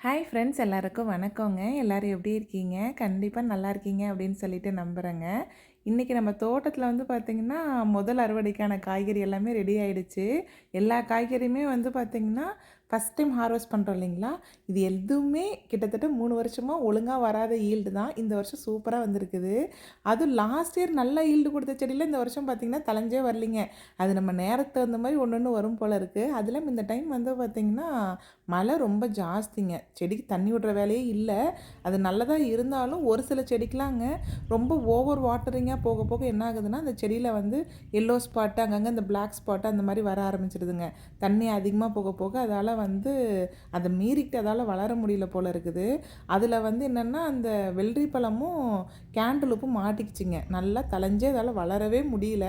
Hi friends, எல்லாருக்கும் வணக்கங்க. எல்லோரும் எப்படி இருக்கீங்க? கண்டிப்பாக நல்லா இருக்கீங்க அப்படின்னு சொல்லிட்டு நம்புகிறேங்க. இன்றைக்கி நம்ம தோட்டத்தில் வந்து பார்த்திங்கன்னா, முதல் அறுவடைக்கான காய்கறி எல்லாமே ரெடி ஆகிடுச்சு. எல்லா காய்கறியுமே வந்து பார்த்திங்கன்னா, ஃபஸ்ட் டைம் ஹார்வெஸ்ட் பண்ணுறோம் இல்லைங்களா? இது எதுவுமே கிட்டத்தட்ட 3 வருஷமாக ஒழுங்காக வராத ஈல்டு தான் இந்த வருஷம் சூப்பராக வந்திருக்குது. அதுவும் லாஸ்ட் இயர் நல்ல ஈல்டு கொடுத்த செடியில் இந்த வருஷம் பார்த்திங்கன்னா தளைஞ்சே வரலிங்க. அது நம்ம நேரத்துக்கு தகுந்த மாதிரி ஒன்று ஒன்று வரும் போல் இருக்குது. அதில் இந்த டைம் வந்து பார்த்திங்கன்னா மழை ரொம்ப ஜாஸ்திங்க. செடிக்கு தண்ணி விடுற வேலையே இல்லை. அது நல்லதாக இருந்தாலும் ஒரு சில செடிக்கெலாங்க ரொம்ப ஓவர் வாட்டரிங்காக போக போக என்ன ஆகுதுன்னா, அந்த செடியில் வந்து எல்லோ ஸ்பாட்டு, அங்கங்கே இந்த பிளாக் ஸ்பாட்டு அந்த மாதிரி வர ஆரம்பிச்சிடுதுங்க. தண்ணி அதிகமாக போக போக அதால் வந்து அதை மீறிக்கிட்டு அதால் வளர முடியல போல் இருக்குது. அதில் வந்து என்னென்னா அந்த வெள்ளரி பழமும் கேண்டலுப்பும் மாட்டிக்கிச்சிங்க. நல்லா தளைஞ்சு அதால் வளரவே முடியல.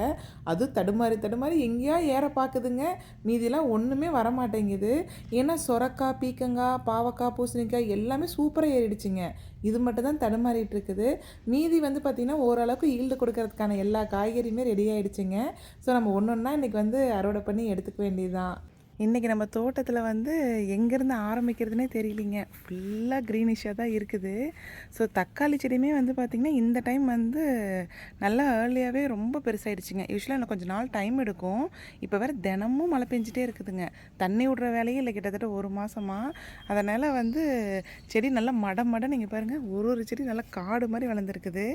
அதுவும் தடுமாறி தடுமாறி எங்கேயா ஏற பார்க்குதுங்க. மீதியெல்லாம் ஒன்றுமே வரமாட்டேங்குது. ஏன்னா சொரக்காய், பீக்கங்காய், பாவக்காய், பூசணிக்காய் எல்லாமே சூப்பராக ஏறிடுச்சுங்க. இது மட்டும் தான் தடுமாறிட்டு இருக்குது. மீதி வந்து பார்த்திங்கன்னா ஓரளவுக்கு ஈல்டு கொடுக்கறதுக்கான எல்லா காய்கறியுமே ரெடி ஆகிடுச்சிங்க. ஸோ நம்ம ஒன்று ஒன்றா இன்றைக்கி வந்து அறுவடை பண்ணி எடுத்துக்க வேண்டியது தான். இன்றைக்கி நம்ம தோட்டத்தில் வந்து எங்கேருந்து ஆரம்பிக்கிறதுனே தெரியலிங்க. ஃபுல்லாக க்ரீனிஷாக தான் இருக்குது. ஸோ தக்காளி செடியுமே வந்து பார்த்திங்கன்னா இந்த டைம் வந்து நல்லா ஏர்லியாகவே ரொம்ப பெருசாகிடுச்சிங்க. யூஸ்வலாக எனக்கு கொஞ்சம் நாள் டைம் எடுக்கும். இப்போ வேறு தினமும் மழை பெஞ்சிட்டே இருக்குதுங்க. தண்ணி விட்ற வேலையே இல்லை கிட்டத்தட்ட ஒரு மாதமாக. அதனால் வந்து செடி நல்லா மடன்னு நீங்கள் பாருங்கள், ஒரு செடி நல்லா காடு மாதிரி வளர்ந்துருக்குது.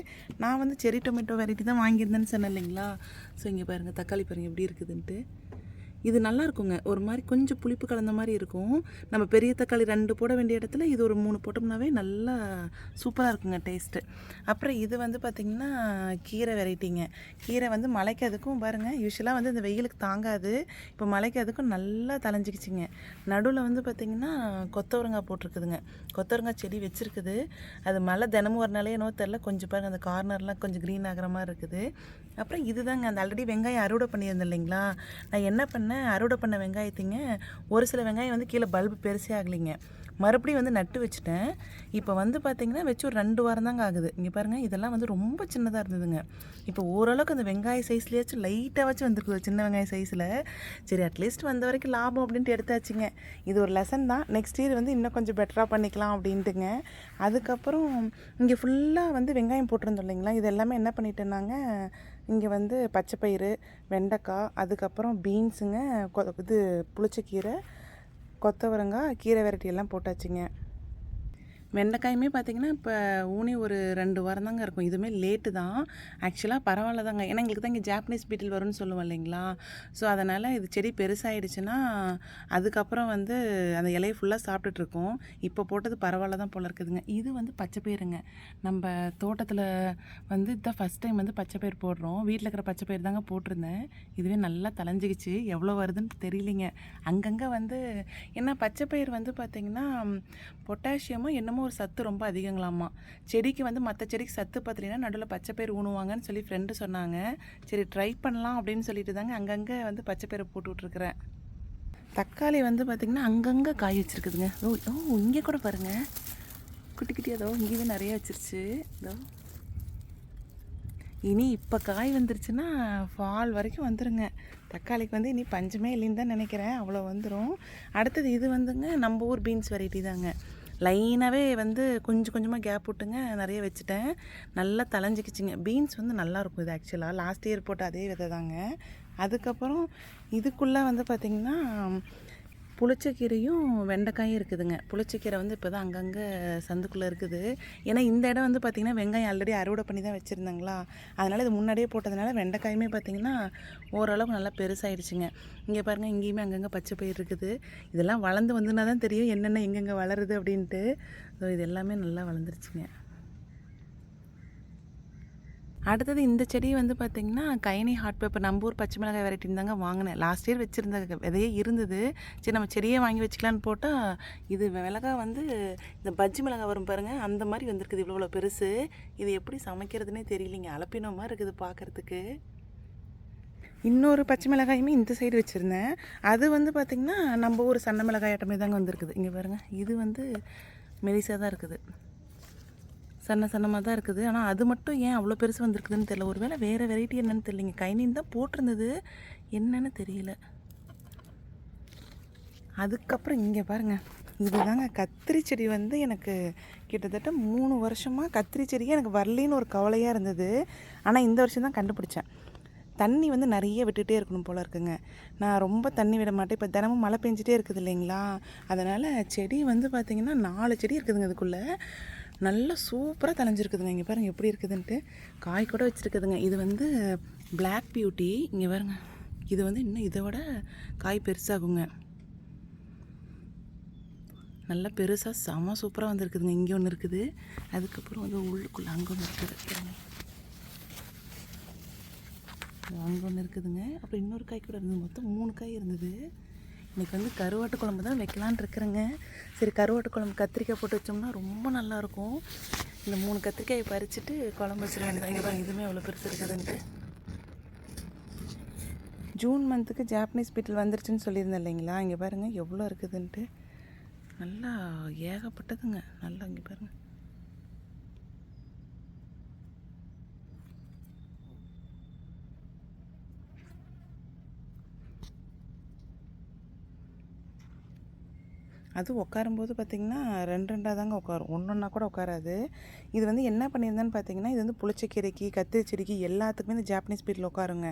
நான் வந்து செரி டொமேட்டோ வெரைட்டி தான் வாங்கியிருந்தேன்னு சொன்னேன் இல்லைங்களா? ஸோ இங்கே பாருங்கள் தக்காளி பாருங்கள் எப்படி இருக்குதுன்ட்டு. இது நல்லா இருக்குங்க. ஒரு மாதிரி கொஞ்சம் புளிப்பு கலந்த மாதிரி இருக்கும். நம்ம பெரிய தக்காளி 2 போட வேண்டிய இடத்துல இது ஒரு 3 போட்டோம்னாவே நல்லா சூப்பராக இருக்குங்க டேஸ்ட்டு. அப்புறம் இது வந்து பார்த்திங்கன்னா கீரை வெரைட்டிங்க. கீரை வந்து மழைக்கு அதுக்கும் பாருங்கள், யூஸ்வலாக வந்து இந்த வெயிலுக்கு தாங்காது. இப்போ மழைக்கு அதுக்கும் நல்லா தளைஞ்சிக்கிச்சிங்க. நடுவில் வந்து பார்த்திங்கன்னா கொத்தவரங்காய் போட்டிருக்குதுங்க. கொத்தவரங்காய் செடி வச்சுருக்குது. அது மழை தினமும் வரனாலே என்னவோ தெரில, கொஞ்சம் பாருங்கள் அந்த கார்னர்லாம் கொஞ்சம் க்ரீன் ஆகிற மாதிரி இருக்குது. அப்புறம் இதுதாங்க அந்த ஆல்ரெடி வெங்காயம் அறுவடை பண்ணியிருந்தேன் இல்லைங்களா? நான் என்ன பண்ணேன், அறுவடை பண்ண வெங்காயத்தைங்க ஒரு சில வெங்காயம் வந்து கீழே பல்பு பெருசே ஆகலைங்க. மறுபடியும் வந்து நட்டு வச்சுட்டேன். இப்போ வந்து பார்த்திங்கன்னா வச்சு ஒரு 2 வாரம் தாங்க ஆகுது. இங்கே பாருங்கள், இதெல்லாம் வந்து ரொம்ப சின்னதாக இருந்ததுங்க. இப்போ ஓரளவுக்கு அந்த வெங்காய சைஸ்லேயாச்சும் லைட்டாக வச்சு வந்துருக்குது, சின்ன வெங்காய சைஸில். சரி அட்லீஸ்ட் வந்த வரைக்கும் லாபம் அப்படின்ட்டு எடுத்தாச்சுங்க. இது ஒரு லெசன் தான். நெக்ஸ்ட் இயர் வந்து இன்னும் கொஞ்சம் பெட்டராக பண்ணிக்கலாம் அப்படின்ட்டுங்க. அதுக்கப்புறம் இங்கே ஃபுல்லாக வந்து வெங்காயம் போட்டிருந்தோம் இல்லைங்களா? இது எல்லாமே என்ன பண்ணிட்டேன்னாங்க, இங்கே வந்து பச்சைப்பயிறு, வெண்டைக்காய், அதுக்கப்புறம் பீன்ஸுங்க, இது புளிச்சக்கீரை, கொத்தவரங்காய், கீரை வெரைட்டி எல்லாம் போட்டாச்சுங்க. வெண்டைக்காயுமே பார்த்திங்கன்னா இப்போ ஊனி ஒரு 2 வாரம் தாங்க இருக்கும். இதுவுமே லேட்டு தான். ஆக்சுவலாக பரவாயில்ல தாங்க. ஏன்னா எங்களுக்கு தான் இங்கே ஜாப்பனீஸ் பீட்டில் வரும்னு சொல்லுவோம் இல்லைங்களா? ஸோ அதனால் இது செடி பெருசாகிடுச்சுன்னா அதுக்கப்புறம் வந்து அந்த இலையை ஃபுல்லாக சாப்பிட்டுட்ருக்கோம். இப்போ போட்டது பரவாயில்ல தான் போல் இருக்குதுங்க. இது வந்து பச்சைப்பயிறுங்க. நம்ம தோட்டத்தில் வந்து இதுதான் ஃபஸ்ட் டைம் வந்து பச்சைப்பயிறு போடுறோம். வீட்டில் இருக்கிற பச்சைப்பயிறு தாங்க போட்டிருந்தேன். இதுவே நல்லா தளைஞ்சிக்கிச்சு. எவ்வளோ வருதுன்னு தெரியலிங்க. அங்கங்கே வந்து ஏன்னா பச்சைப்பயிறு வந்து பார்த்திங்கன்னா பொட்டாசியமும் என்னமோ ஒரு சத்து ரொம்ப அதிகங்களாமா. செடிக்கு வந்து மற்ற செடிக்கு சத்து பார்த்திங்கன்னா நடுவில் பச்சைப்பயிறு ஊணுவாங்கன்னு சொல்லி ஃப்ரெண்டு சொன்னாங்க. சரி ட்ரை பண்ணலாம் அப்படின்னு சொல்லிட்டு தாங்க அங்கங்கே வந்து பச்சைப்பயிறு போட்டு விட்ருக்குறேன். தக்காளி வந்து பார்த்திங்கன்னா அங்கங்கே காய் வச்சுருக்குதுங்க. இங்கே கூட பாருங்கள், குட்டி குட்டியாக அதோ இங்கேயே நிறைய வச்சிருச்சு. இதோ இனி இப்போ காய் வந்துருச்சுன்னா ஃபால் வரைக்கும் வந்துடுங்க. தக்காளிக்கு வந்து இனி பஞ்சமே இல்லைன்னு தான் நினைக்கிறேன். அவ்வளோ வந்துடும். அடுத்தது இது வந்துங்க நம்ம ஊர் பீன்ஸ் வெரைட்டி தாங்க. லைனாகவே வந்து கொஞ்சம் கொஞ்சமாக கேப் விட்டுங்க நிறைய வச்சுட்டேன். நல்லா தளைஞ்சிக்கிச்சிங்க. பீன்ஸ் வந்து நல்லாயிருக்கும். இது ஆக்சுவலாக லாஸ்ட் இயர் போட்ட அதே விதை தாங்க. அதுக்கப்புறம் இதுக்குள்ளே வந்து பார்த்திங்கன்னா புளிச்சக்கீரையும் வெண்டைக்காயும் இருக்குதுங்க. புளிச்சக்கீரை வந்து இப்போ தான் அங்கங்கே சந்துக்குள்ளே இருக்குது. ஏன்னா இந்த இடம் வந்து பார்த்திங்கன்னா வெங்காயம் ஆல்ரெடி அறுவடை பண்ணி தான் வச்சுருந்தாங்களா, அதனால் இது முன்னாடியே போட்டதுனால வெண்டைக்காயுமே பார்த்திங்கன்னா ஓரளவுக்கு நல்லா பெருசாகிடுச்சுங்க. இங்கே பாருங்கள், இங்கேயுமே அங்கங்கே பச்சை பயிர் இருக்குது. இதெல்லாம் வளர்ந்து வந்துன்னா தான் தெரியும் என்னென்ன எங்கெங்கே வளருது அப்படின்ட்டு. ஸோ இது எல்லாமே நல்லா வளர்ந்துருச்சுங்க. அடுத்தது இந்த செடி வந்து பார்த்திங்கன்னா கைனி ஹாட் பேப்பர் நம்ம ஊர் பச்சை மிளகாய் வெரைட்டின்னு தாங்க வாங்கினேன். லாஸ்ட் இயர் வச்சுருந்த விதையே இருந்தது. சரி நம்ம செடியே வாங்கி வச்சுக்கலான்னு போட்டால் இது மிளகாய் வந்து இந்த பஜ்ஜி மிளகாய் வரும் பாருங்கள், அந்த மாதிரி வந்திருக்குது. இவ்வளோ பெருசு. இது எப்படி சமைக்கிறதுனே தெரியலிங்க. அலப்பினோ மாதிரி இருக்குது பார்க்குறதுக்கு. இன்னொரு பச்சை மிளகாயுமே இந்த சைடு வச்சுருந்தேன். அது வந்து பார்த்திங்கன்னா நம்ம ஊர் சன்ன மிளகாய் ஆட்டமே தாங்க வந்திருக்குது. இங்கே பாருங்கள், இது வந்து மெலிசாக தான் இருக்குது, சன்னமாக தான் இருக்குது. ஆனால் அது மட்டும் ஏன் அவ்வளோ பெருசு வந்திருக்குதுன்னு தெரியல. ஒரு வேளை வேறு வெரைட்டி என்னென்னு தெரியலிங்க. கைனின்னு தான் போட்டிருந்தது, என்னன்னு தெரியல. அதுக்கப்புறம் இங்கே பாருங்கள், இதுதாங்க கத்திரி செடி வந்து எனக்கு கிட்டத்தட்ட 3 வருஷமாக கத்திரி செடியே எனக்கு வரலின்னு ஒரு கவலையாக இருந்தது. ஆனால் இந்த வருஷம் தான் கண்டுபிடிச்சேன். தண்ணி வந்து நிறைய விட்டுகிட்டே இருக்கணும் போல் இருக்குங்க. நான் ரொம்ப தண்ணி விட மாட்டேன். இப்போ தினமும் மழை பெஞ்சிட்டே இருக்குது இல்லைங்களா, அதனால் செடி வந்து பார்த்திங்கன்னா 4 செடி இருக்குதுங்க. அதுக்குள்ளே நல்லா சூப்பராக தலைஞ்சிருக்குதுங்க. இங்கே பாருங்கள் எப்படி இருக்குதுன்ட்டு. காய் கூட வச்சுருக்குதுங்க. இது வந்து பிளாக் பியூட்டி. இங்கே பாருங்க, இது வந்து இன்னும் இதை விட காய் பெருசாகுங்க. நல்லா பெருசாக செம சூப்பராக வந்துருக்குதுங்க. இங்கே ஒன்று இருக்குது, அதுக்கப்புறம் வந்து உள்ளுக்குள்ளே அங்கே ஒன்று இருக்குது, அங்கே ஒன்று இருக்குதுங்க. அப்புறம் இன்னொரு காய் கூட இருந்தது. மொத்தம் 3 காய் இருந்தது. இன்றைக்கி வந்து கருவாட்டு குழம்பு தான் வைக்கலான் இருக்கிறேங்க. சரி, கருவாட்டு குழம்பு கத்திரிக்காய் போட்டு வச்சோம்னா ரொம்ப நல்லாயிருக்கும். இந்த 3 கத்திரிக்காயை பறிச்சுட்டு குழம்பு வச்சிட வேண்டியதான். இங்கே பாருங்கள், இதுவுமே அவ்வளோ பெருசு இருக்குதுன்ட்டு. ஜூன் மந்த்துக்கு ஜாப்பனீஸ் பீட்டில் வந்துருச்சுன்னு சொல்லியிருந்தேன் இல்லைங்களா, இங்கே பாருங்கள் எவ்வளோ இருக்குதுன்ட்டு. நல்லா ஏகப்பட்டதுங்க. நல்லா இங்கே பாருங்கள். அது உட்காரும்போது பார்த்திங்கன்னா 2 தாங்க உட்காரும், ஒன்றா கூட உட்காராது. இது வந்து என்ன பண்ணியிருந்தேன்னு பார்த்தீங்கன்னா, இது வந்து புளிச்சக்கீரைக்கு கத்திரி செடிக்கு எல்லாத்துக்குமே இந்த ஜாப்பனீஸ் பீட்டில் உட்காருங்க.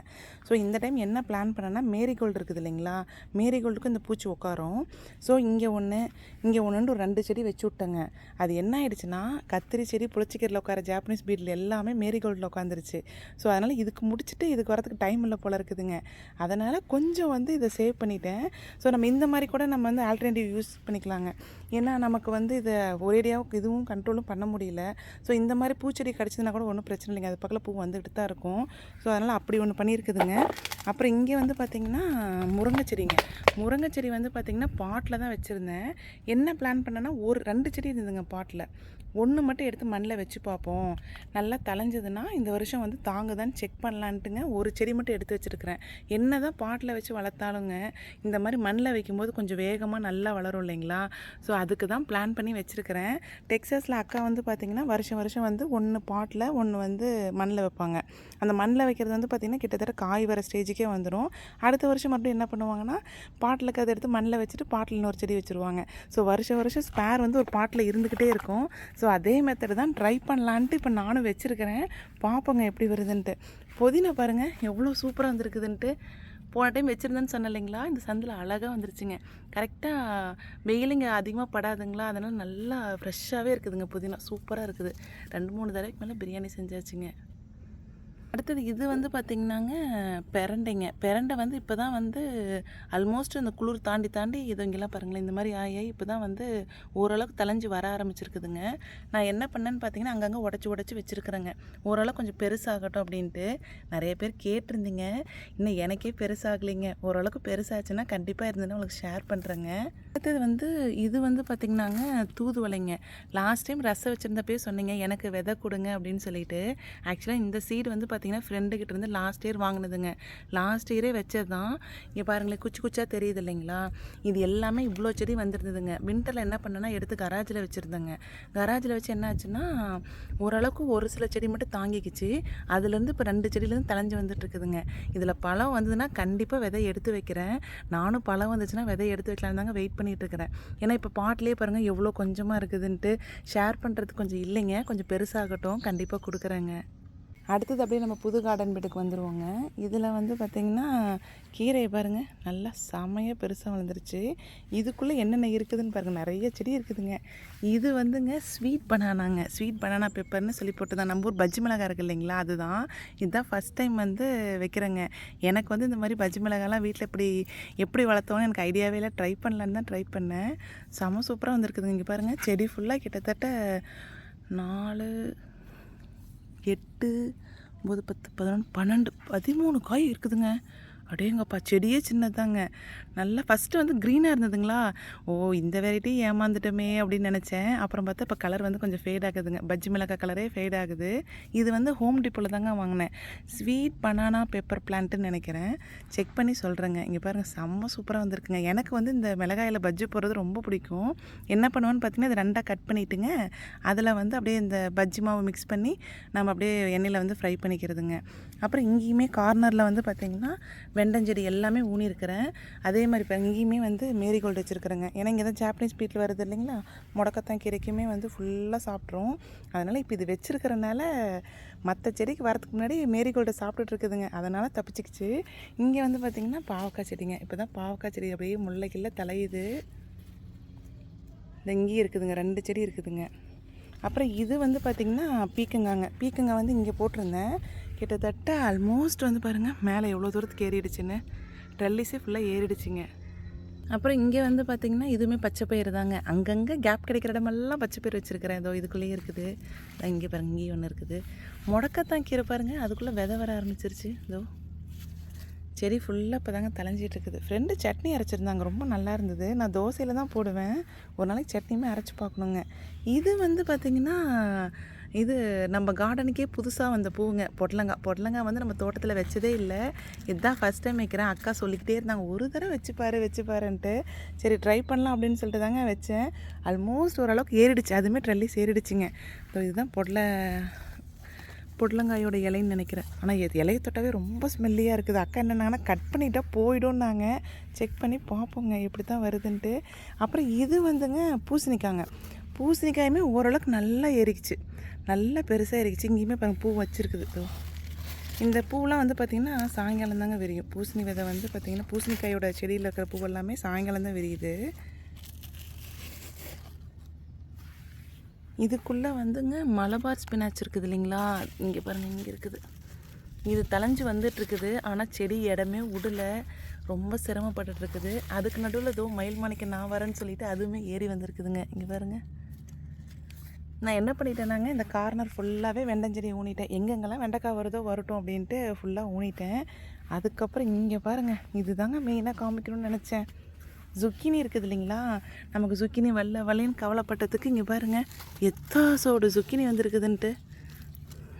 ஸோ இந்த டைம் என்ன பிளான் பண்ணேன்னா, மேரிகோல்டு இருக்குது இல்லைங்களா, மேரிகோல்டுக்கு இந்த பூச்சி உட்காரும். ஸோ இங்கே ஒன்று இங்கே ஒன்றுன்னு ஒரு 2 செடி வச்சு விட்டேங்க. அது என்ன ஆயிடுச்சுன்னா, கத்திரி செடி புளிச்சக்கீரையில் உட்கார ஜாப்பனீஸ் பீட்டில் எல்லாமே மேரிகோல்டில் உட்காந்துருச்சு. ஸோ அதனால் இதுக்கு முடிச்சுட்டு இதுக்கு வரதுக்கு டைம் இல்லை போல் இருக்குதுங்க. அதனால் கொஞ்சம் வந்து இதை சேவ் பண்ணிட்டேன். ஸோ நம்ம இந்த மாதிரி கூட நம்ம வந்து ஆல்டர்னேட்டிவ் யூஸ் பண்ணிக்கலாங்க. ஏன்னா நமக்கு வந்து இதை ஒரேடியாக இதுவும் கண்ட்ரோலும் பண்ண முடியல. ஸோ இந்த மாதிரி பூச்செடி கிடச்சிதுன்னா கூட ஒன்றும் பிரச்சனை இல்லைங்க. அது பக்கத்தில் பூ வந்துட்டு தான் இருக்கும். ஸோ அதனால் அப்படி ஒன்று பண்ணியிருக்குதுங்க. அப்புறம் இங்கே வந்து பார்த்திங்கன்னா முருங்கைச்செடிங்க. முருங்கைச்செடி வந்து பார்த்திங்கன்னா பாட்டில் தான் வச்சுருந்தேன். என்ன பிளான் பண்ணேன்னா, 2 செடி இருந்ததுங்க பாட்டில். ஒன்று மட்டும் எடுத்து மண்ணில் வச்சு பார்ப்போம், நல்லா தலைஞ்சதுன்னா இந்த வருஷம் வந்து தாங்குதான்னு செக் பண்ணலான்ட்டுங்க ஒரு செடி மட்டும் எடுத்து வச்சுருக்கிறேன். என்ன தான் பாட்டில் வச்சு வளர்த்தாலுங்க இந்த மாதிரி மண்ணில் வைக்கும்போது கொஞ்சம் வேகமாக நல்லா வளரும் இல்லைங்களா. ஸோ அதுக்கு தான் பிளான் பண்ணி வச்சுருக்கிறேன். டெக்ஸாஸில் அக்கா வந்து பார்த்திங்கன்னா வருஷம் வந்து ஒன்று பாட்டில் ஒன்று வந்து மண்ணில் வைப்பாங்க. அந்த மண்ணில் வைக்கிறது வந்து பார்த்திங்கன்னா கிட்டத்தட்ட காய் வர ஸ்டேஜுக்கே வந்துடும். அடுத்த வருஷம் மட்டும் என்ன பண்ணுவாங்கன்னா, பாட்டில் இருக்கிறத எடுத்து மண்ணில் வச்சுட்டு பாட்டில் இன்னொரு செடி வச்சுருவாங்க. ஸோ வருஷம் ஸ்பேர் வந்து ஒரு பாட்டில் இருந்துக்கிட்டே இருக்கும். ஸோ அதே மெத்தடு தான் ட்ரை பண்ணலான்ட்டு இப்போ நானும் வச்சுருக்கிறேன். பார்ப்போங்க எப்படி வருதுன்ட்டு. புதினா பாருங்கள் எவ்வளோ சூப்பராக வந்துருக்குதுன்ட்டு. போன டைம் வச்சுருந்தேன்னு சொன்னேன் இல்லைங்களா, இந்த சந்தில் அழகாக வந்துருச்சுங்க. கரெக்டாக வெயிலுங்க அதிகமாக படாதுங்களா, அதனால் நல்லா ஃப்ரெஷ்ஷாகவே இருக்குதுங்க. புதினா சூப்பராக இருக்குது. 2-3 தடவைக்கு மேலே பிரியாணி செஞ்சாச்சுங்க. அடுத்தது இது வந்து பார்த்திங்கன்னாங்க பெரண்டைங்க. பெரண்டை வந்து இப்போ தான் வந்து ஆல்மோஸ்ட் இந்த குளிர் தாண்டி இது இங்கெல்லாம் பாருங்களேன், இந்த மாதிரி ஆகி இப்போ தான் வந்து ஓரளவுக்கு தலைஞ்சு வர ஆரம்பிச்சிருக்குதுங்க. நான் என்ன பண்ணேன்னு பார்த்தீங்கன்னா, அங்கங்கே உடச்சி வச்சுருக்கிறேங்க. ஓரளவு கொஞ்சம் பெருசாகட்டும் அப்படின்ட்டு. நிறைய பேர் கேட்டிருந்தீங்க. இன்னும் எனக்கே பெருசாகலைங்க. ஓரளவுக்கு பெருசாச்சுன்னா கண்டிப்பாக இருந்ததுன்னா உங்களுக்கு ஷேர் பண்ணுறேங்க. அடுத்தது வந்து இது வந்து பார்த்திங்கன்னாங்க தூதுவளைங்க. லாஸ்ட் டைம் ரசம் வச்சுருந்தப்பே சொன்னீங்க எனக்கு விதை கொடுங்க அப்படின்னு சொல்லிட்டு. ஆக்சுவலாக இந்த சீடு வந்து பார்த்திங்கன்னா ஃப்ரெண்டுக்கிட்ட இருந்து லாஸ்ட் இயர் வாங்கினதுங்க. லாஸ்ட் இயரே வச்சது தான். இங்கே பாருங்களேன், குச்சாக தெரியுது இல்லைங்களா, இது எல்லாமே இவ்வளோ செடி வந்துருந்ததுங்க. வின்டரில் என்ன பண்ணேன்னா எடுத்து கராஜில் வச்சுருந்தேங்க. கராஜில் வச்சு என்ன ஆச்சுன்னா, ஓரளவுக்கு ஒரு சில செடி மட்டும் தாங்கிக்கிச்சு. அதுலேருந்து இப்போ 2 செடியிலேருந்து தலைஞ்சு வந்துட்டுருக்குதுங்க. இதில் பழம் வந்ததுன்னா கண்டிப்பாக விதை எடுத்து வைக்கிறேன். நானும் பழம் வந்துச்சுன்னா விதை எடுத்து வைக்கலான்னு தாங்க வெயிட் பண்ணிகிட்ருக்கிறேன். ஏன்னா இப்போ பாட்டிலே பாருங்கள் எவ்வளோ கொஞ்சமாக இருக்குதுன்ட்டு. ஷேர் பண்ணுறதுக்கு கொஞ்சம் இல்லைங்க, கொஞ்சம் பெருசாகட்டும், கண்டிப்பாக கொடுக்குறேங்க. அடுத்தது அப்படியே நம்ம புது கார்டன் பெட்டுக்கு வந்துடுவோங்க. இதில் வந்து பார்த்திங்கன்னா கீரையை பாருங்கள் நல்லா செமையாக பெருசாக வளர்ந்துருச்சு. இதுக்குள்ளே என்னென்ன இருக்குதுன்னு பாருங்கள், நிறைய செடி இருக்குதுங்க. இது வந்துங்க ஸ்வீட் பனானாங்க. ஸ்வீட் பனானா பெப்பர்னு சொல்லி போட்டு தான், நம்ம ஊர் பஜ்ஜி மிளகாய் இருக்குது இல்லைங்களா, அதுதான். இதுதான் ஃபஸ்ட் டைம் வந்து வைக்கிறேங்க. எனக்கு வந்து இந்த மாதிரி பஜ்ஜி மிளகாலாம் வீட்டில் எப்படி வளர்த்தோன்னு எனக்கு ஐடியாவே இல்லை. ட்ரை பண்ணலான்னு தான் ட்ரை பண்ணேன். செம சூப்பராக வந்துருக்குதுங்க. இங்கே பாருங்கள், செடி ஃபுல்லாக கிட்டத்தட்ட 4, 8, 9, 10, 11, 12, 13 காய் இருக்குதுங்க. அடேங்கப்பா, செடியே சின்னதாங்க. நல்லா ஃபஸ்ட்டு வந்து க்ரீனாக இருந்ததுங்களா, ஓ இந்த வெரைட்டி ஏமாந்துட்டோமே அப்படின்னு நினச்சேன். அப்புறம் பார்த்தா இப்போ கலர் வந்து கொஞ்சம் ஃபேட் ஆகுதுங்க. பஜ்ஜி மிளகாய் கலரே ஃபேட் ஆகுது. இது வந்து ஹோம் டிப்போவில் தாங்க வாங்கினேன். ஸ்வீட் பனானா பெப்பர் பிளான்ட்டுன்னு நினைக்கிறேன். செக் பண்ணி சொல்கிறேங்க. இங்கே பாருங்கள், செம்ம சூப்பராக வந்திருக்குங்க. எனக்கு வந்து இந்த மிளகாயில் பஜ்ஜி போடுறது ரொம்ப பிடிக்கும். என்ன பண்ணுவேன்னு பார்த்தீங்கன்னா, இது 2ஆக கட் பண்ணிவிட்டுங்க, அதில் வந்து அப்படியே இந்த பஜ்ஜி மாவு மிக்ஸ் பண்ணி நம்ம அப்படியே எண்ணெயில் வந்து ஃப்ரை பண்ணிக்கிறதுங்க. அப்புறம் இங்கேயுமே கார்னரில் வந்து பார்த்திங்கன்னா வெண்டஞ்செடி எல்லாமே ஊனியிருக்கிறேன். அதே மாதிரி இப்போ இங்கேயுமே வந்து மேரிகோல்டு வச்சுருக்குறேங்க. ஏன்னா இங்கே தான் ஜாப்பனீஸ் பீட்டில் வருது இல்லைங்களா, முடக்கத்தான் கீரைக்குமே வந்து ஃபுல்லாக சாப்பிட்ரும். அதனால் இப்போ இது வச்சுருக்கிறனால மற்ற செடிக்கு வரதுக்கு முன்னாடி மேரிகோல்டை சாப்பிட்டுட்டு இருக்குதுங்க. அதனால் தப்பிச்சிக்கிச்சு. இங்கே வந்து பார்த்திங்கன்னா பாவக்காய் செடிங்க. இப்போ தான் பாவக்காய் செடி அப்படியே முல்லைக்குள்ள தலையுது. இந்த இங்கேயும் இருக்குதுங்க, 2 செடி இருக்குதுங்க. அப்புறம் இது வந்து பார்த்திங்கன்னா பீக்கங்காங்க. பீக்கங்காய் வந்து இங்கே போட்டிருந்தேன். கிட்டத்தட்ட ஆல்மோஸ்ட் வந்து பாருங்கள் மேலே எவ்வளோ தூரத்துக்கு ஏறிடுச்சுன்னு. ட்ரெல்லிஸே ஃபுல்லாக ஏறிடுச்சுங்க. அப்புறம் இங்கே வந்து பார்த்திங்கன்னா இதுவுமே பச்சை பயிறு தாங்க. அங்கங்கே கேப் கிடைக்கிற இடமெல்லாம் பச்சை பயிர் வச்சுருக்கிறேன். இதோ இதுக்குள்ளேயே இருக்குது. இங்கே பாருங்கள், இங்கேயும் ஒன்று இருக்குது. முடக்கத்தான் கீரை பாருங்கள், அதுக்குள்ளே விதை வர ஆரம்பிச்சிருச்சு. இதோ செடி ஃபுல்லாக இப்போ தாங்க தலைஞ்சிட்டு இருக்குது. ஃப்ரெண்டு சட்னி அரைச்சிருந்தாங்க, ரொம்ப நல்லா இருந்தது. நான் தோசையில் தான் போடுவேன். ஒரு நாளைக்கு சட்னியுமே அரைச்சி பார்க்கணுங்க. இது வந்து பார்த்திங்கன்னா இது நம்ம கார்டனுக்கே புதுசாக வந்த பூவுங்க, பொடலங்காய் வந்து நம்ம தோட்டத்தில் வச்சதே இல்லை. இதுதான் ஃபஸ்ட் டைம் வைக்கிறேன். அக்கா சொல்லிக்கிட்டே இருந்தாங்க, ஒரு தடவை வச்சு பாருன்ட்டு. சரி ட்ரை பண்ணலாம் அப்படின்னு சொல்லிட்டு தாங்க வச்சேன். ஆல்மோஸ்ட் ஓரளவுக்கு ஏறிடுச்சு. அதுவுமே ட்ரெல்லிஸ் ஏறிடுச்சுங்க. ஸோ இதுதான் பொடலங்காயோட இலைன்னு நினைக்கிறேன். ஆனால் இது இலையை தொட்டாவே ரொம்ப ஸ்மெல்லியாக இருக்குது. அக்கா என்னென்னாங்கன்னா கட் பண்ணிட்டா போய்டும்னாங்க. செக் பண்ணி பார்ப்போங்க எப்படி தான் வருதுன்ட்டு. அப்புறம் இது வந்துங்க பூசணிக்காயுமே ஓரளவுக்கு நல்லா ஏறிக்குச்சு, நல்லா பெருசாக ஏறிக்குச்சு. இங்கேயுமே பாருங்கள் பூ வச்சுருக்குது. இந்த பூவெலாம் வந்து பார்த்திங்கன்னா சாயங்காலம் தாங்க விரியும். பூசணி விதை வந்து பார்த்திங்கன்னா பூசணிக்காயோட செடியில் இருக்கிற பூ எல்லாமே சாயங்காலம் தான் விரியுது. இதுக்குள்ளே வந்துங்க மலபார் ஸ்பினாச் இருக்குது இல்லைங்களா, இங்கே பாருங்கள், இங்கே இருக்குது. இது தலைஞ்சு வந்துட்டுருக்குது. ஆனால் செடி இடமே விடலை, ரொம்ப சிரமப்பட்டுருக்குது. அதுக்கு நடுவில் ஏதோ மயில் மாணிக்க நான் வரேன்னு சொல்லிவிட்டு அதுவுமே ஏறி வந்திருக்குதுங்க. இங்கே பாருங்கள், நான் என்ன பண்ணிட்டேனாங்க, இந்த கார்னர் ஃபுல்லாகவே வெண்டஞ்செடி ஊனிட்டேன். எங்கெங்கெல்லாம் வெண்டைக்காய் வருதோ வரட்டும் அப்படின்ட்டு ஃபுல்லாக ஊனிட்டேன். அதுக்கப்புறம் இங்கே பாருங்கள், இது தாங்க மெயினாக காமிக்கணும்னு நினச்சேன். zucchini இருக்குது இல்லைங்களா, நமக்கு zucchini வல்லைன்னு கவலைப்பட்டதுக்கு இங்கே பாருங்கள் எத்தாசோட zucchini வந்துருக்குதுன்ட்டு.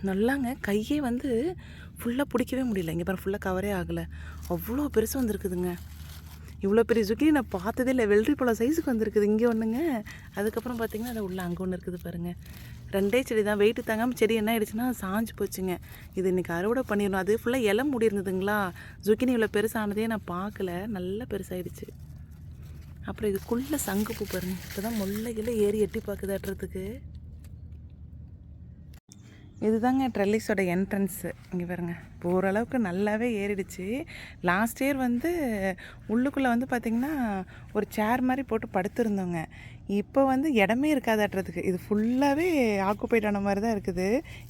நல்லாங்க கையே வந்து ஃபுல்லாக பிடிக்கவே முடியல. இங்கே பாருங்கள், ஃபுல்லாக கவரே ஆகலை, அவ்வளோ பெருசு வந்துருக்குதுங்க. இவ்வளோ பெரிய zucchini நான் பார்த்ததே இல்லை. வெள்ளரி பழம் சைஸுக்கு வந்துருக்குது இங்கே ஒன்றுங்க. அதுக்கப்புறம் பார்த்திங்கன்னா அது உள்ள அங்கே ஒன்று இருக்குது பாருங்கள். 2 செடி தான், வெயிட்டு தாங்காமல் செடி என்ன ஆகிடுச்சுன்னா சாஞ்சு போச்சுங்க. இது இன்றைக்கி அறுவடை பண்ணிடணும். அது ஃபுல்லாக இலை மூடி இருந்ததுங்களா, zucchini இவ்வளோ பெருசானதே நான் பார்க்கல, நல்லா பெருசாகிடுச்சு. அப்புறம் இதுக்குள்ளே சங்குப்பூ பாருங்கள், இப்போ தான் முல்லைகளை ஏறி எட்டி பார்க்குதாட்டுறதுக்கு. இதுதாங்க ட்ரெல்லிஸோட என்ட்ரன்ஸு. இங்கே பாருங்கள், இப்போ ஓரளவுக்கு நல்லாவே ஏறிடுச்சு. லாஸ்ட் இயர் வந்து உள்ளுக்குள்ளே வந்து பார்த்திங்கன்னா ஒரு சேர் மாதிரி போட்டு படுத்துருந்தோங்க. இப்போ வந்து இடமே இருக்காதாட்டுறதுக்கு, இது ஃபுல்லாகவே ஆக்குப்பைட் ஆன மாதிரி தான் இருக்குது.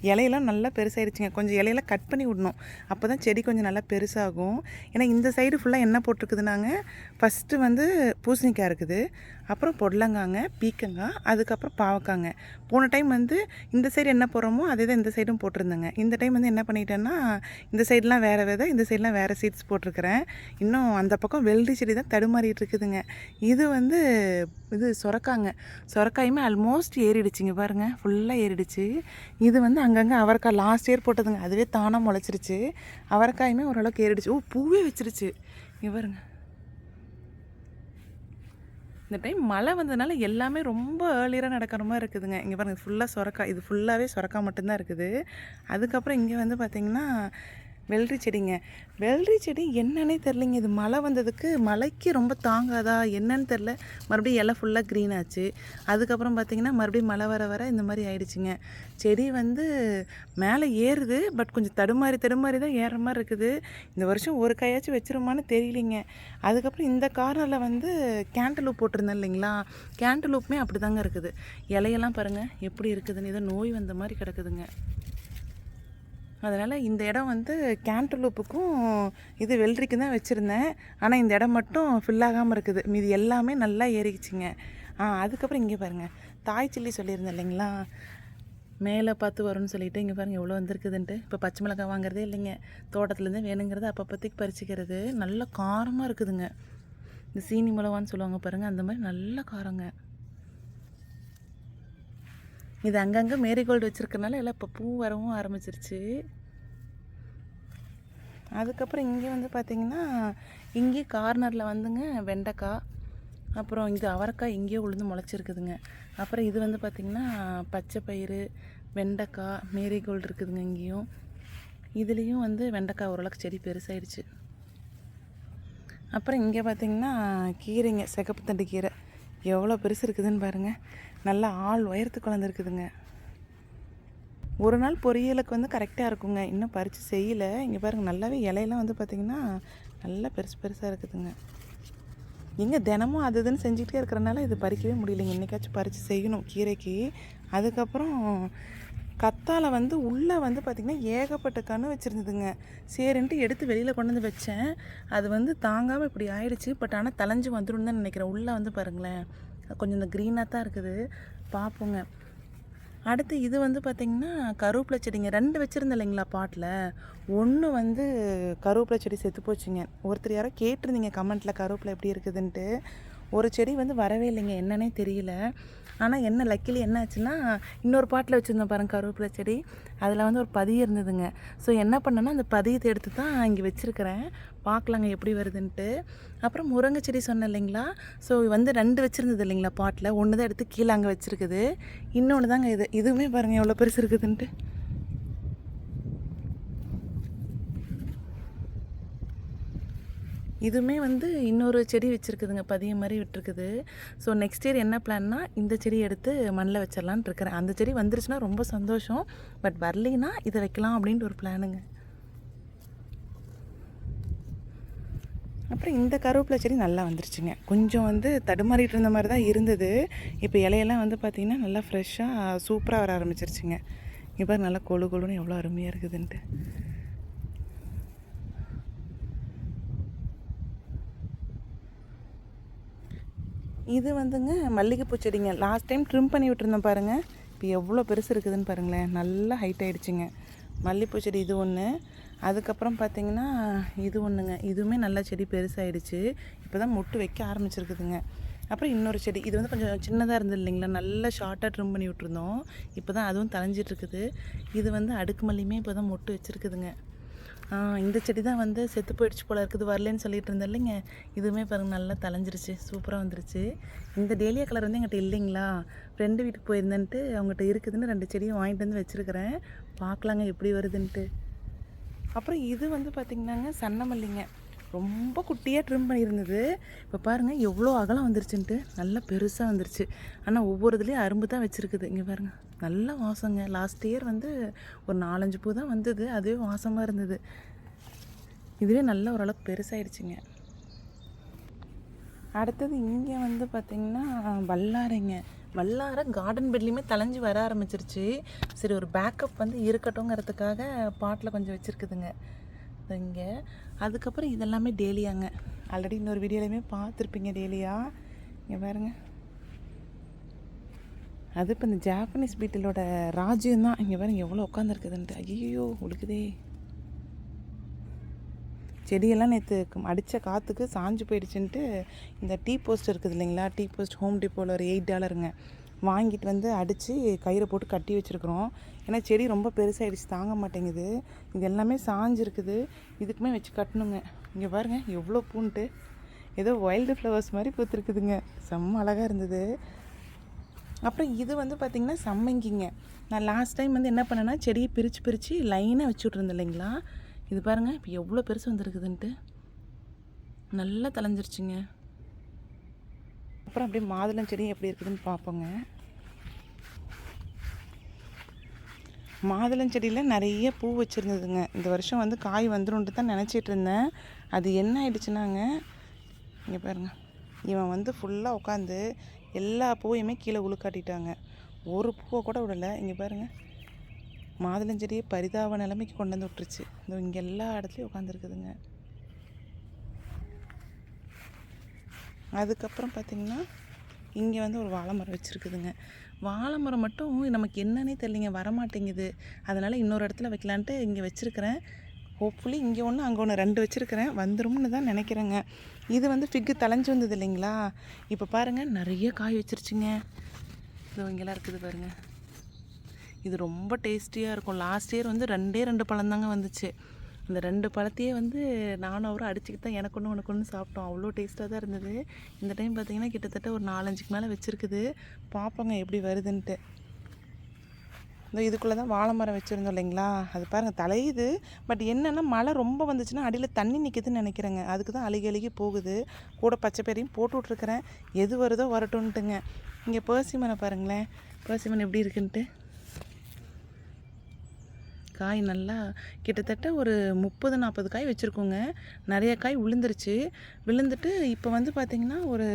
இலையெல்லாம் நல்லா பெருசாகிடுச்சுங்க. கொஞ்சம் இலையெல்லாம் கட் பண்ணி விடணும், அப்போ தான் செடி கொஞ்சம் நல்லா பெருசாகும். ஏன்னா இந்த சைடு ஃபுல்லாக என்ன போட்டிருக்குதுனாங்க, ஃபஸ்ட்டு வந்து பூசணிக்காய் இருக்குது, அப்புறம் பொடலங்காங்க, பீக்கங்காய், அதுக்கப்புறம் பாவக்காங்க. போன டைம் வந்து இந்த சைடு என்ன போடுறோமோ அதே தான் இந்த சைடும் போட்டிருந்தேங்க. இந்த டைம் வந்து என்ன பண்ணிட்டேன்னா, இந்த சைடெலாம் வேறு விதை, இந்த சைடெலாம் வேறு சீட்ஸ் போட்டிருக்கிறேன். இன்னும் அந்த பக்கம் வெள்ளரி செடி தான் தடுமாறிட்டு இருக்குதுங்க. இது வந்து இது சொரக்காயுமே ஆல்மோஸ்ட் ஏறிடுச்சுங்க பாருங்கள், ஃபுல்லாக ஏறிடுச்சு. இது வந்து அங்கங்கே அவரைக்காய் லாஸ்ட் இயர் போட்டதுங்க, அதுவே தானாக முளைச்சிருச்சு. அவரைக்காயுமே ஓரளவுக்கு ஏறிடுச்சு. பூவே வச்சிருச்சு. இங்கே பாருங்க, இந்த டைம் மழை வந்ததுனால எல்லாமே ரொம்ப ஏர்லியராக நடக்கிற மாதிரி இருக்குதுங்க. இங்கே பாருங்கள், ஃபுல்லாக சொரக்காய், இது ஃபுல்லாகவே சொரக்காய் மட்டும்தான் இருக்குது. அதுக்கப்புறம் இங்கே வந்து பார்த்திங்கன்னா வெள்ளரி செடிங்க. வெள்ளரி செடி என்னன்னே தெரிலிங்க, இது மழை வந்ததுக்கு மழைக்கு ரொம்ப தாங்காதா என்னன்னு தெரில, மறுபடியும் இலை ஃபுல்லாக க்ரீன் ஆச்சு. அதுக்கப்புறம் பார்த்திங்கன்னா மறுபடியும் மழை வர இந்த மாதிரி ஆயிடுச்சுங்க. செடி வந்து மேலே ஏறுது, பட் கொஞ்சம் தடுமாறி தான் ஏறுற மாதிரி இருக்குது. இந்த வருஷம் ஒரு காயாச்சும் வச்சிருமான்னு தெரியலிங்க. அதுக்கப்புறம் இந்த கார்னரில் வந்து கேண்டலூப் போட்டிருந்தேன் இல்லைங்களா, கேண்டலூப்புமே அப்படி தாங்க இருக்குது. இலையெல்லாம் பாருங்கள் எப்படி இருக்குதுன்னு, ஏதோ நோய் வந்த மாதிரி கிடக்குதுங்க. அதனால் இந்த இடம் வந்து கேண்டலூப்புக்கும் இது வெள்ளரிக்கும் தான் வச்சுருந்தேன். ஆனால் இந்த இடம் மட்டும் ஃபில்லாகாமல் இருக்குது, மீதி எல்லாமே நல்லா ஏறிக்குச்சிங்க. அதுக்கப்புறம் இங்கே பாருங்கள், தாய் சில்லி சொல்லியிருந்தேன் இல்லைங்களா, மேலே பார்த்து வரும்னு சொல்லிவிட்டு இங்கே பாருங்கள் எவ்வளோ வந்திருக்குதுன்ட்டு. இப்போ பச்சை மிளகாய் வாங்குறதே இல்லைங்க, தோட்டத்துலேருந்து வேணுங்கிறது அப்பப்போதைக்கு பறிச்சிக்கிறது. நல்ல காரமாக இருக்குதுங்க. இந்த சீனி மிளகான்னு சொல்லுவாங்க பாருங்கள், அந்த மாதிரி நல்ல காரங்க. இது அங்கங்கே மேரிகோல்டு வச்சுருக்கனால எல்லாம் இப்போ பூ வரவும் ஆரம்பிச்சிருச்சு. அதுக்கப்புறம் இங்கே வந்து பார்த்திங்கன்னா இங்கே கார்னரில் வந்துங்க வெண்டைக்காய், அப்புறம் இது அவரைக்காய் இங்கேயே உளுந்து முளைச்சிருக்குதுங்க. அப்புறம் இது வந்து பார்த்திங்கன்னா பச்சை பயிறு, வெண்டைக்காய், மேரிகோல்டு இருக்குதுங்க இங்கேயும். இதுலேயும் வந்து வெண்டைக்காய் ஓரளவுக்கு செடி பெருசாகிடுச்சு. அப்புறம் இங்கே பார்த்திங்கன்னா கீரைங்க, சிகப்பு தண்டு கீரை எவ்வளோ பெருசு இருக்குதுன்னு பாருங்கள். நல்லா ஆள் உயரத்துக்கு வளர்ந்துருக்குதுங்க. ஒரு நாள் பொரியலுக்கு வந்து கரெக்டாக இருக்குங்க. இன்னும் பறித்து செய்யலை. இங்கே பாருங்கள், நல்லாவே இலையெல்லாம் வந்து பார்த்திங்கன்னா நல்லா பெருசு பெருசாக இருக்குதுங்க. எங்கே தினமும் அது இதுன்னு செஞ்சுக்கிட்டே இருக்கிறனால இது பறிக்கவே முடியலைங்க. இன்றைக்காச்சும் பறித்து செய்யணும் கீரைக்கு. அதுக்கப்புறம் கத்தாழை வந்து உள்ளே வந்து பார்த்திங்கன்னா ஏகப்பட்ட கன்று வச்சுருந்ததுங்க. சரின்ட்டு எடுத்து வெளியில் கொண்டு வந்து வச்சேன். அது வந்து தாங்காமல் இப்படி ஆயிடுச்சு. பட் ஆனால் தலைஞ்சு வந்துடும் தான் நினைக்கிறேன். உள்ளே வந்து பாருங்களேன், கொஞ்சம் இந்த க்ரீனாக தான் இருக்குது. பார்ப்போங்க. அடுத்து இது வந்து பார்த்திங்கன்னா கருவேப்பிலை செடிங்க. 2 வச்சுருந்தேன் இல்லைங்களா பாட்டில். ஒன்று வந்து கருவேப்பிலை செடி செத்து போச்சுங்க. ஒருத்தர் யாரோ கேட்டிருந்தீங்க கமெண்ட்டில் கருவேப்பிலை எப்படி இருக்குதுன்ட்டு. ஒரு செடி வந்து வரவே இல்லைங்க, என்னன்னே தெரியல. ஆனால் என்ன லக்கிலி என்ன ஆச்சுன்னா, இன்னொரு பாட்டில் வச்சுருந்தேன் பாருங்கள் கருவேப்பிலை செடி. அதில் வந்து ஒரு பதியம் இருந்ததுங்க. ஸோ என்ன பண்ணேன்னா அந்த பதியத்தை எடுத்து தான் இங்கே வச்சுருக்கிறேன். பார்க்கலாங்க எப்படி வருதுன்ட்டு. அப்புறம் முருங்கை செடி சொன்னேன் இல்லைங்களா. ஸோ வந்து 2 வச்சுருந்தது இல்லைங்களா பாட்டில். ஒன்று தான் எடுத்து கீழே அங்கே வச்சுருக்குது. இன்னொன்று தாங்க இது. இதுவுமே பாருங்கள் எவ்வளோ பெருசு இருக்குதுன்ட்டு. இதுவுமே வந்து இன்னொரு செடி வச்சுருக்குதுங்க, பதியம் மாதிரி விட்டுருக்குது. ஸோ நெக்ஸ்ட் இயர் என்ன பிளான்னா, இந்த செடி எடுத்து மண்ணில் வச்சிடலான்னு இருக்கிறேன். அந்த செடி வந்துருச்சுன்னா ரொம்ப சந்தோஷம். பட் வரலின்னா இதை வைக்கலாம் அப்படின்ட்டு ஒரு பிளானுங்க. அப்புறம் இந்த கருவேப்பிலை செடி நல்லா வந்துருச்சுங்க. கொஞ்சம் வந்து தடுமாறிட்டு இருந்த மாதிரி தான் இருந்தது. இப்போ இலையெல்லாம் வந்து பார்த்திங்கன்னா நல்லா ஃப்ரெஷ்ஷாக சூப்பராக வர ஆரம்பிச்சிருச்சுங்க. இப்போ நல்லா கொழு கொழுன்னு எவ்வளோ அருமையாக இருக்குதுன்ட்டு. இது வந்துங்க மல்லிகைப்பூ செடிங்க. லாஸ்ட் டைம் ட்ரிம் பண்ணி விட்டுருந்தோம் பாருங்கள். இப்போ எவ்வளோ பெருசு இருக்குதுன்னு பாருங்களேன். நல்லா ஹைட் ஆகிடுச்சிங்க. மல்லிகைப்பூ செடி இது ஒன்று. அதுக்கப்புறம் பார்த்திங்கன்னா இது ஒன்றுங்க. இதுவுமே நல்லா செடி பெருசாகிடுச்சு. இப்போ தான் மொட்டு வைக்க ஆரம்பிச்சிருக்குதுங்க. அப்புறம் இன்னொரு செடி, இது வந்து கொஞ்சம் சின்னதாக இருந்தது இல்லைங்களா, நல்லா ஷார்ட்டாக ட்ரிம் பண்ணி விட்டுருந்தோம். இப்போ தான் அதுவும் தலைஞ்சிட்ருக்குது. இது வந்து அடுக்கு மல்லியுமே இப்போ தான் மொட்டு வச்சுருக்குதுங்க. இந்த செடி தான் வந்து செத்து போயிடுச்சு போல் இருக்குது, வரலன்னு சொல்லிட்டு இருந்தேன் இல்லைங்க. இதுவுமே பாருங்கள் நல்லா தலைஞ்சிருச்சு, சூப்பராக வந்துருச்சு. இந்த டேலியா கலர் வந்து எங்கிட்ட இல்லைங்களா, ஃப்ரெண்டு வீட்டுக்கு போயிருந்தேன்ட்டு அவங்ககிட்ட இருக்குதுன்னு 2 செடியும் வாங்கிட்டு வந்து வச்சுருக்கிறேன். பார்க்கலாங்க எப்படி வருதுன்ட்டு. அப்புறம் இது வந்து பார்த்திங்கன்னாங்க சன்னமல்லிங்க. ரொம்ப குட்டியாக ட்ரிம் பண்ணியிருந்தது. இப்போ பாருங்கள் எவ்வளோ அகலம் வந்துருச்சுன்ட்டு, நல்லா பெருசாக வந்துருச்சு. ஆனால் ஒவ்வொரு இதுலேயும் அரும்பு தான் வச்சுருக்குது. இங்கே பாருங்கள், நல்ல வாசங்க. லாஸ்ட் இயர் வந்து ஒரு 4-5 பூ தான் வந்தது, அதுவே வாசமாக இருந்தது. இதுவே நல்லா ஓரளவுக்கு பெருசாகிடுச்சிங்க. அடுத்தது இங்கே வந்து பார்த்திங்கன்னா வல்லாரைங்க. வல்லாரை கார்டன் பெட்லேயுமே தலைஞ்சி வர ஆரம்பிச்சிருச்சு. சரி ஒரு பேக்கப் வந்து இருக்கட்டும்ங்கிறதுக்காக பாட்டில் கொஞ்சம் வச்சுருக்குதுங்க இங்கே. அதுக்கப்புறம் இதெல்லாமே டேலியாங்க. ஆல்ரெடி இன்னொரு வீடியோலையுமே பார்த்துருப்பீங்க டேலியா. இங்கே பாருங்கள், அது இப்போ இந்த ஜாப்பனீஸ் பீட்டிலோட ராஜ்யம் தான். இங்கே பாருங்கள் எவ்வளோ உட்காந்துருக்குதுன்ட்டு. ஐயோ உழுக்குதே. செடியெல்லாம் நேற்று அடித்த காற்றுக்கு சாஞ்சு போயிடுச்சுன்ட்டு இந்த டீ போஸ்ட் இருக்குது இல்லைங்களா, டீ போஸ்ட் ஹோம் டிப்போவில் ஒரு $8 வாங்கிட்டு வந்து அடித்து கயிறை போட்டு கட்டி வச்சுருக்குறோம். ஏன்னா செடி ரொம்ப பெருசாகிடுச்சு, தாங்க மாட்டேங்குது. இது எல்லாமே சாஞ்சிருக்குது, இதுக்குமே வச்சு கட்டணுங்க. இங்கே பாருங்கள் எவ்வளோ பூன்ட்டு, ஏதோ வைல்டு ஃப்ளவர்ஸ் மாதிரி பூத்துருக்குதுங்க. செம்ம அழகாக இருந்தது. அப்புறம் இது வந்து பார்த்திங்கன்னா சம்மங்கிங்க. நான் லாஸ்ட் டைம் வந்து என்ன பண்ணேன்னா செடியை பிரித்து லைனாக வச்சு விட்ருந்தேன் இல்லைங்களா. இது பாருங்கள் இப்போ எவ்வளோ பெருசு வந்துருக்குதுன்ட்டு, நல்லா தலைஞ்சிருச்சுங்க. அப்புறம் அப்படியே மாதுளம் செடி எப்படி இருக்குதுன்னு பார்ப்போங்க. மாதுளஞ்செடியில் நிறைய பூ வச்சுருந்ததுங்க. இந்த வருஷம் வந்து காய் வந்துருன்ட்டு தான் நினச்சிட்டு இருந்தேன். அது என்ன ஆயிடுச்சுன்னாங்க, இங்கே பாருங்கள், இவன் வந்து ஃபுல்லாக உட்காந்து எல்லா பூவையுமே கீழே உழுக்காட்டிட்டாங்க. ஒரு பூவை கூட விடலை. இங்கே பாருங்கள், மாதுளஞ்செடியை பரிதாப நிலைமைக்கு கொண்டு வந்து விட்டுருச்சு. இந்த இங்கே எல்லா இடத்துலையும் உட்காந்துருக்குதுங்க. அதுக்கப்புறம் பார்த்திங்கன்னா இங்கே வந்து ஒரு வாழை மரம் வச்சுருக்குதுங்க. வாழை மரம் மட்டும் நமக்கு என்னன்னே தெரியலிங்க, வரமாட்டேங்குது. அதனால் இன்னொரு இடத்துல வைக்கலான்ட்டு இங்கே வச்சுருக்கிறேன். ஹோப்ஃபுல்லி இங்கே ஒன்று அங்கே ஒன்று 2 வச்சுருக்கிறேன், வந்துரும்னு தான் நினைக்கிறேங்க. இது வந்து ஃபிக்கு தலைஞ்சு வந்தது இல்லைங்களா. இப்போ பாருங்கள் நிறைய காய் வச்சுருச்சுங்க. இதோ இங்கெல்லாம் இருக்குது பாருங்கள். இது ரொம்ப டேஸ்டியாக இருக்கும். லாஸ்ட் இயர் வந்து 2 பழந்தாங்க வந்துச்சு. அந்த 2 பழத்தையே வந்து நானும் அவரும் அடிச்சுக்கிட்டு தான் எனக்கு ஒன்று உனக்கு ஒன்று சாப்பிட்டோம். அவ்வளோ டேஸ்ட்டாக தான் இருந்தது. இந்த டைம் பார்த்திங்கன்னா கிட்டத்தட்ட ஒரு 4-5க்கு மேலே வச்சுருக்குது. பார்ப்போங்க எப்படி வருதுன்ட்டு. இந்த இதுக்குள்ளே தான் வாழை மரம் வச்சுருந்தோம் இல்லைங்களா, அது பாருங்கள் தலையுது. பட் என்னென்னா மழை ரொம்ப வந்துச்சுன்னா அடியில் தண்ணி நிற்கிதுன்னு நினைக்கிறேங்க. அதுக்கு தான் அழுகி அழுகி போகுது. கூட பச்சை பயிரையும் போட்டு விட்ருக்குறேன். எது வருதோ வரட்டுன்ட்டுங்க. இங்கே பேர்சிமனை பாருங்களேன், பேர்சிமன் எப்படி இருக்குன்ட்டு. காய் நல்லா கிட்டத்தட்ட ஒரு 30-40 காய் வச்சுருக்கோங்க. நிறைய காய் விழுந்துட்டு இப்போ வந்து பார்த்திங்கன்னா ஒரு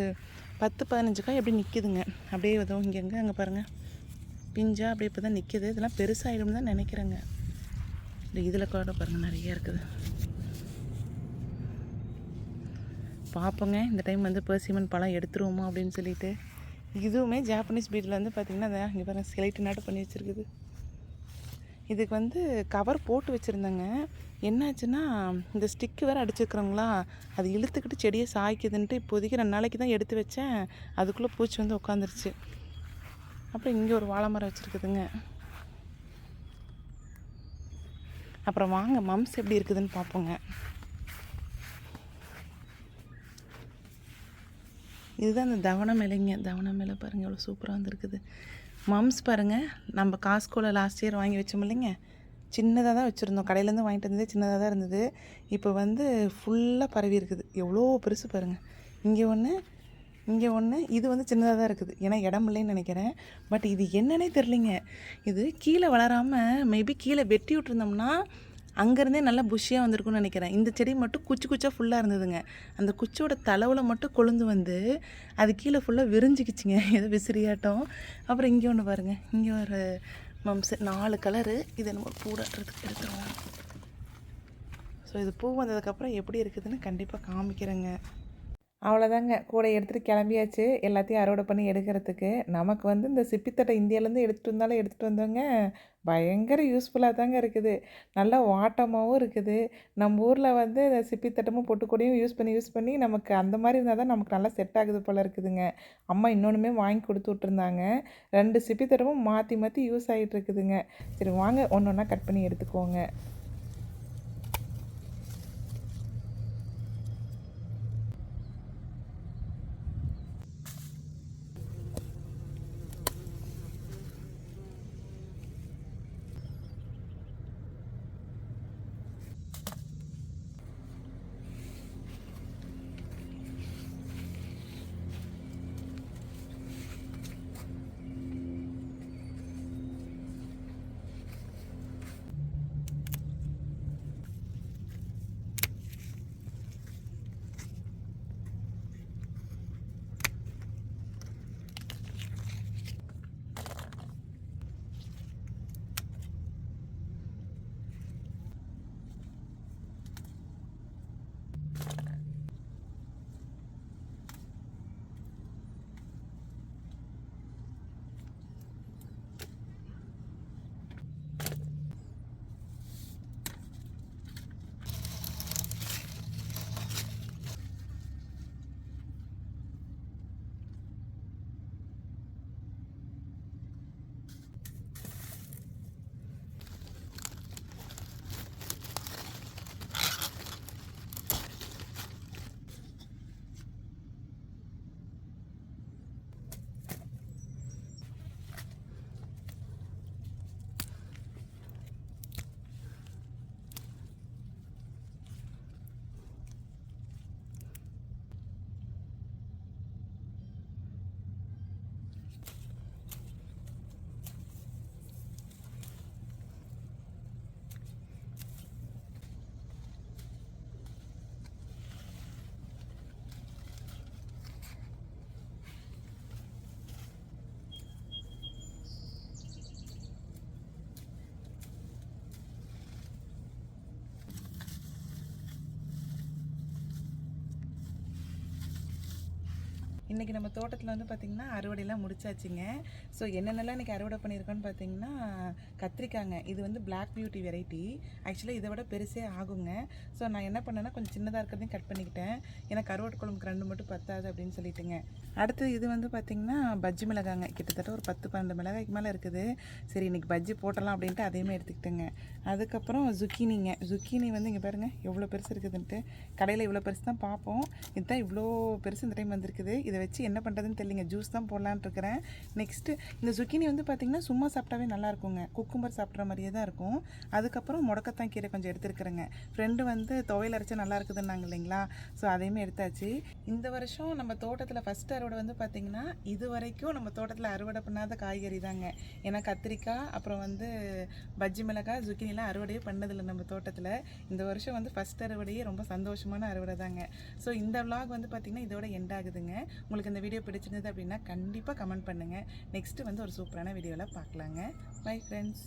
10-15 காய் அப்படியே நிற்கிதுங்க. அப்படியே உதவும் இங்கெங்க அங்கே பாருங்கள் பிஞ்சா அப்படியே இப்போ தான் நிற்கிது. இதெல்லாம் பெருசாகிடும் தான் நினைக்கிறேங்க. இதில் கூட பாருங்கள் நிறைய இருக்குது. பார்ப்போங்க இந்த டைம் வந்து பேர்சிமன் பழம் எடுத்துருவோமா அப்படின்னு சொல்லிட்டு. இதுவுமே ஜாப்பனீஸ் பீட்டில் வந்து பார்த்திங்கன்னா அதை இங்கே பாருங்கள் ஸ்கெலிட்டன் நாட்டு பண்ணி வச்சுருக்குது. இதுக்கு வந்து கவர் போட்டு வச்சுருந்தேங்க. என்னாச்சுன்னா இந்த ஸ்டிக்கு வேறு அடிச்சுருக்குறோங்களா, அது இழுத்துக்கிட்டு செடியை சாய்க்குதுன்ட்டு இப்போதைக்கு 2 நாளைக்கு தான் எடுத்து வச்சேன். அதுக்குள்ளே பூச்சி வந்து உட்காந்துருச்சு. அப்புறம் இங்கே ஒரு வாழை மரம் வச்சுருக்குதுங்க. அப்புறம் வாங்க மம்ஸ் எப்படி இருக்குதுன்னு பார்ப்போங்க. இதுதான் அந்த தவணை மேலைங்க. தவணை மேலே பாருங்கள் எவ்வளோ சூப்பராக வந்துருக்குது. மம்ஸ் பாருங்கள், நம்ம காஸ்கோவில் லாஸ்ட் இயர் வாங்கி வச்சோம் இல்லைங்க, சின்னதாக தான் வச்சுருந்தோம். கடையிலேருந்து வாங்கிட்டு வந்ததே சின்னதாக தான் இருந்தது. இப்போ வந்து ஃபுல்லாக பரவி இருக்குது. எவ்வளோ பெருசு பாருங்கள். இங்கே ஒன்று இது வந்து சின்னதாக தான் இருக்குது. ஏன்னா இடம் இல்லைன்னு நினைக்கிறேன். பட் இது என்னன்னே தெரிலிங்க. இது கீழே வளராமல் மேபி கீழே வெட்டி விட்டுருந்தோம்னா அங்கேருந்தே நல்லா புஷ்ஷியாக வந்திருக்குன்னு நினைக்கிறேன். இந்த செடி மட்டும் குச்சாக ஃபுல்லாக இருந்ததுங்க. அந்த குச்சியோட தளவில் மட்டும் கொழுந்து வந்து அது கீழே ஃபுல்லாக விரிஞ்சிக்கிச்சிங்க, ஏதோ விசிறியாட்டம். அப்புறம் இங்கே ஒன்று பாருங்கள், இங்கே ஒரு மம்ஸ் 4 கலரு. இதை நம்ம பூடாட்டுறதுக்கு எடுத்துருவோம். ஸோ இது பூ வந்ததுக்கப்புறம் எப்படி இருக்குதுன்னு கண்டிப்பாக காமிக்கிறேங்க. அவ்வளோதாங்க, கூட எடுத்துகிட்டு கிளம்பியாச்சு எல்லாத்தையும் அறுவடை பண்ணி எடுக்கிறதுக்கு. நமக்கு வந்து இந்த சிப்பித்தட்டை இந்தியாவிலேருந்து எடுத்துகிட்டு வந்தோங்க. பயங்கர யூஸ்ஃபுல்லாக தாங்க இருக்குது. நல்லா வாட்டமாகவும் இருக்குது. நம்ம ஊரில் வந்து இந்த சிப்பித்தட்டமும் பொட்டுக்கொடியும் யூஸ் பண்ணி நமக்கு அந்த மாதிரி இருந்தால் தான் நமக்கு நல்லா செட் ஆகுது போல் இருக்குதுங்க. அம்மா இன்னொன்றுமே வாங்கி கொடுத்து விட்ருந்தாங்க. 2 சிப்பித்தட்டமும் மாற்றி யூஸ் ஆகிட்டு இருக்குதுங்க. சரி வாங்க ஒன்று ஒன்றா கட் பண்ணி எடுத்துக்கோங்க. இன்றைக்கி நம்ம தோட்டத்தில் வந்து பார்த்திங்கன்னா அறுவடையெல்லாம் முடிச்சாச்சுங்க. ஸோ என்னென்னலாம் இன்றைக்கி அறுவடை பண்ணியிருக்கோன்னு பார்த்திங்கன்னா கத்திரிக்காங்க. இது வந்து பிளாக் பியூட்டி வெரைட்டி. ஆக்சுவலாக இதை விட பெருசே ஆகுங்க. ஸோ நான் என்ன பண்ணேன்னா கொஞ்சம் சின்னதாக இருக்கிறதையும் கட் பண்ணிக்கிட்டேன். ஏன்னா கருவாட்டு குழம்புக்கு 2 மட்டும் பத்தாது அப்படின்னு சொல்லிட்டுங்க. அடுத்து இது வந்து பார்த்திங்கன்னா பஜ்ஜி மிளகாங்க. கிட்டத்தட்ட ஒரு 10-12 மிளகாய்க்கு மேலே இருக்குது. சரி இன்றைக்கி பஜ்ஜி போட்டலாம் அப்படின்ட்டு அதையுமே எடுத்துக்கிட்டேங்க. அதுக்கப்புறம் zucchiniங்க. zucchini வந்து இங்கே பாருங்கள் எவ்வளோ பெருசு இருக்குதுன்ட்டு. கடையில் இவ்வளோ பெருசு தான் பார்ப்போம். இதுதான் இவ்வளோ பெருசு இந்த டைம் வந்திருக்குது. இதை வச்சு என்ன பண்ணுறதுன்னு தெரியலிங்க. ஜூஸ் தான் போடலான்னு இருக்கிறேன். நெக்ஸ்ட்டு இந்த சுக்கினி வந்து பார்த்திங்கன்னா சும்மா சாப்பிட்டாவே நல்லாயிருக்குங்க. குக்கும்பர் சாப்பிட்ற மாதிரியே தான் இருக்கும். அதுக்கப்புறம் முடக்கத்தான் கீரை கொஞ்சம் எடுத்துருக்குறேங்க. ஃப்ரெண்டு வந்து துவையல் அரைச்சா நல்லா இருக்குதுன்னாங்க இல்லைங்களா, ஸோ அதையுமே எடுத்தாச்சு. இந்த வருஷம் நம்ம தோட்டத்தில் ஃபஸ்ட்டு அறுவடை வந்து பார்த்திங்கன்னா இது வரைக்கும் நம்ம தோட்டத்தில் அறுவடை பண்ணாத காய்கறி தாங்க. ஏன்னா கத்திரிக்காய், அப்புறம் வந்து பஜ்ஜி மிளகாய், சுக்கினிலாம் அறுவடையே பண்ணதில்லை நம்ம தோட்டத்தில். இந்த வருஷம் வந்து ஃபஸ்ட் அறுவடையே ரொம்ப சந்தோஷமான அறுவடை தாங்க. ஸோ இந்த விலாக் வந்து பார்த்திங்கன்னா இதோட எண்ட் ஆகுதுங்க. உங்களுக்கு இந்த வீடியோ பிடிச்சிருந்தது அப்படின்னா கண்டிப்பாக கமெண்ட் பண்ணுங்கள். நெக்ஸ்ட்டு வந்து ஒரு சூப்பரான வீடியோவில் பார்க்கலாங்க. Bye friends.